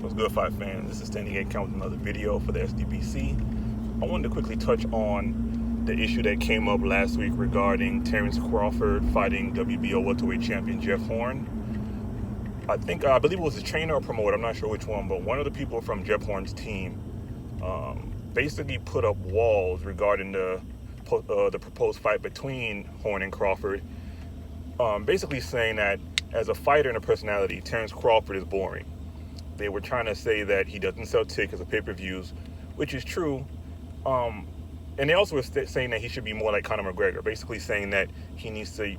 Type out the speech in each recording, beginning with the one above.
What's good, Fight fans? This is Standing 8 Count with another video for the SDBC. I wanted to quickly touch on the issue that came up last week regarding Terrence Crawford fighting WBO welterweight champion Jeff Horn. I believe it was a trainer or promoter, I'm not sure which one, but one of the people from Jeff Horn's team basically put up walls regarding the proposed fight between Horn and Crawford, basically saying that as a fighter and a personality, Terrence Crawford is boring. They were trying to say that he doesn't sell tickets or pay-per-views, which is true. And they also were saying that he should be more like Conor McGregor, basically saying that he needs to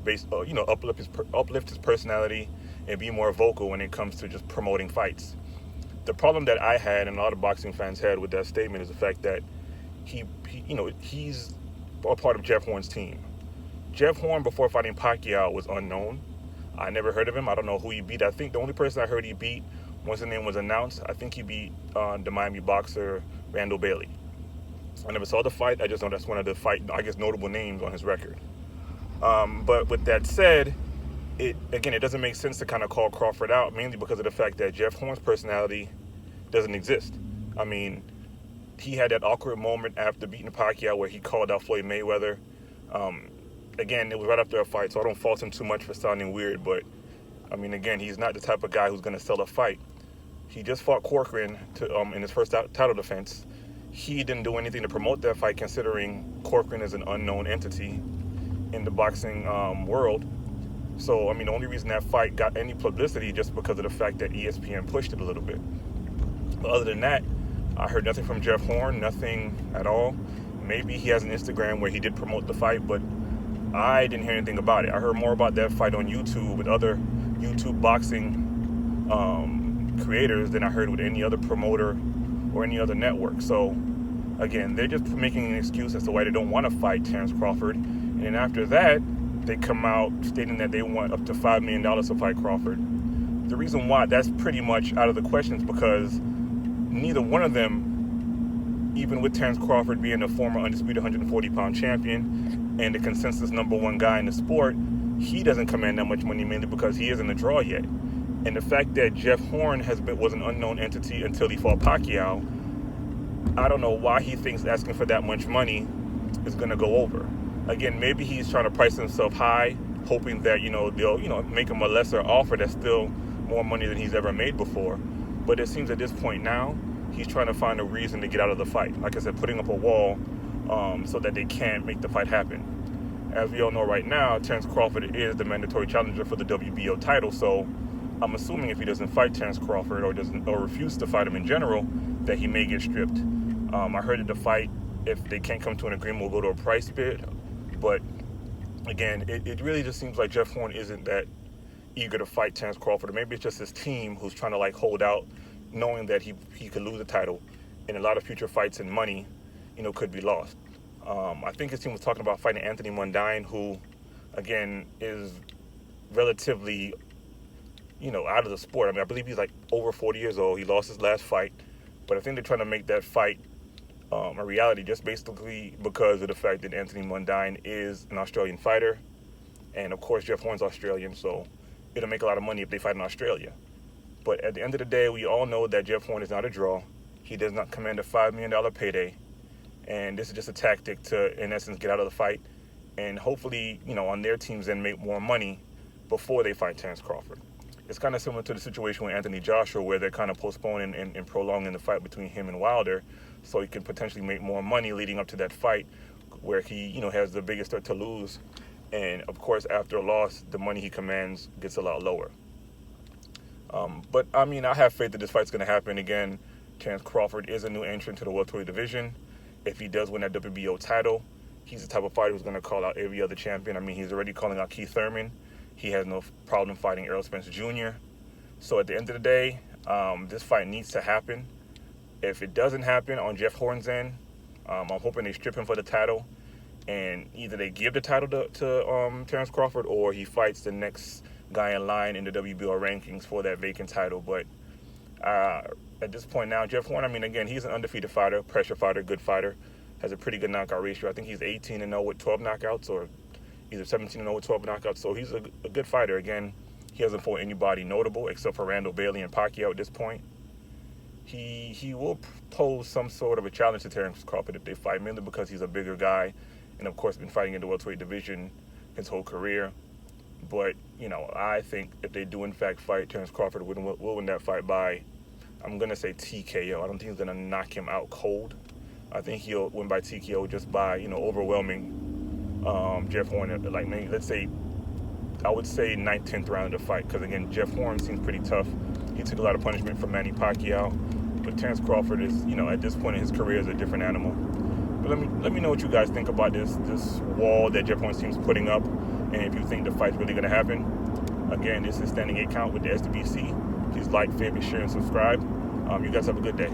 uplift his personality and be more vocal when it comes to just promoting fights. The problem that I had and a lot of boxing fans had with that statement is the fact that he's a part of Jeff Horn's team. Jeff Horn, before fighting Pacquiao, was unknown. I never heard of him. I don't know who he beat. I think the only person I heard he beat, once the name was announced, I think he beat the Miami boxer Randall Bailey. I never saw the fight. I just know that's one of the notable names on his record. But with that said, it doesn't make sense to kind of call Crawford out, mainly because of the fact that Jeff Horn's personality doesn't exist. I mean, he had that awkward moment after beating Pacquiao where he called out Floyd Mayweather. Again, it was right after a fight, so I don't fault him too much for sounding weird, but I mean, again, he's not the type of guy who's going to sell a fight. He just fought Corcoran in his first title defense. He didn't do anything to promote that fight, considering Corcoran is an unknown entity in the boxing world. So, I mean, the only reason that fight got any publicity just because of the fact that ESPN pushed it a little bit. But other than that, I heard nothing from Jeff Horn, nothing at all. Maybe he has an Instagram where he did promote the fight, but I didn't hear anything about it. I heard more about that fight on YouTube with other YouTube boxing creators than I heard with any other promoter or any other network. So again, they're just making an excuse as to why they don't want to fight Terrence Crawford. And then after that, they come out stating that they want up to $5 million to fight Crawford. The reason why that's pretty much out of the question is because neither one of them, even with Terrence Crawford being a former undisputed 140-pound champion and the consensus #1 guy in the sport, he doesn't command that much money, mainly because he isn't a draw yet. And the fact that Jeff Horn was an unknown entity until he fought Pacquiao, I don't know why he thinks asking for that much money is going to go over. Again, maybe he's trying to price himself high, hoping that they'll make him a lesser offer that's still more money than he's ever made before. But it seems at this point now, he's trying to find a reason to get out of the fight. Like I said, putting up a wall so that they can't make the fight happen. As we all know right now, Terrence Crawford is the mandatory challenger for the WBO title, so I'm assuming if he doesn't fight Terrence Crawford or refuse to fight him in general, that he may get stripped. I heard that the fight, if they can't come to an agreement, will go to a price bid. But again, it really just seems like Jeff Horn isn't that eager to fight Terrence Crawford. Or maybe it's just his team who's trying to hold out, knowing that he could lose the title, and a lot of future fights and money, could be lost. I think his team was talking about fighting Anthony Mundine, who, again, is relatively, out of the sport. I mean, I believe he's over 40 years old. He lost his last fight, but I think they're trying to make that fight a reality just basically because of the fact that Anthony Mundine is an Australian fighter, and of course Jeff Horn's Australian, so it'll make a lot of money if they fight in Australia. But at the end of the day, we all know that Jeff Horn is not a draw. He does not command a $5 million payday. And this is just a tactic to, in essence, get out of the fight and hopefully, on their teams then make more money before they fight Terrence Crawford. It's kind of similar to the situation with Anthony Joshua, where they're kind of postponing and prolonging the fight between him and Wilder so he can potentially make more money leading up to that fight where he, has the biggest threat to lose. And, of course, after a loss, the money he commands gets a lot lower. But, I mean, I have faith that this fight's going to happen. Again, Terrence Crawford is a new entrant to the welterweight division. If he does win that WBO title, he's the type of fighter who's going to call out every other champion. I mean, he's already calling out Keith Thurman. He has no problem fighting Errol Spence Jr. So at the end of the day, this fight needs to happen. If it doesn't happen on Jeff Horn's end, I'm hoping they strip him for the title, and either they give the title to Terrence Crawford or he fights the next guy in line in the WBO rankings for that vacant title. But at this point now, Jeff Horn, I mean, again, he's an undefeated fighter, pressure fighter, good fighter, has a pretty good knockout ratio. I think he's 18-0 with 12 knockouts, or either 17-0 with 12 knockouts. So he's a good fighter. Again, he hasn't fought anybody notable except for Randall Bailey and Pacquiao at this point. he will pose some sort of a challenge to Terrence Crawford if they fight, mainly because he's a bigger guy, and of course been fighting in the welterweight division his whole career. But I think if they do in fact fight, Terrence Crawford will win that fight by, I'm gonna say TKO. I don't think he's gonna knock him out cold. I think he'll win by TKO just by overwhelming Jeff Horn. Like maybe, let's say, I would say 9th, 10th round of the fight, because again Jeff Horn seems pretty tough. He took a lot of punishment from Manny Pacquiao, but Terrence Crawford is at this point in his career is a different animal. But let me know what you guys think about this wall that Jeff Horn seems putting up, and if you think the fight's really gonna happen. Again, this is Standing 8 Count with the SWBC. Please like, favorite, share, and subscribe. You guys have a good day.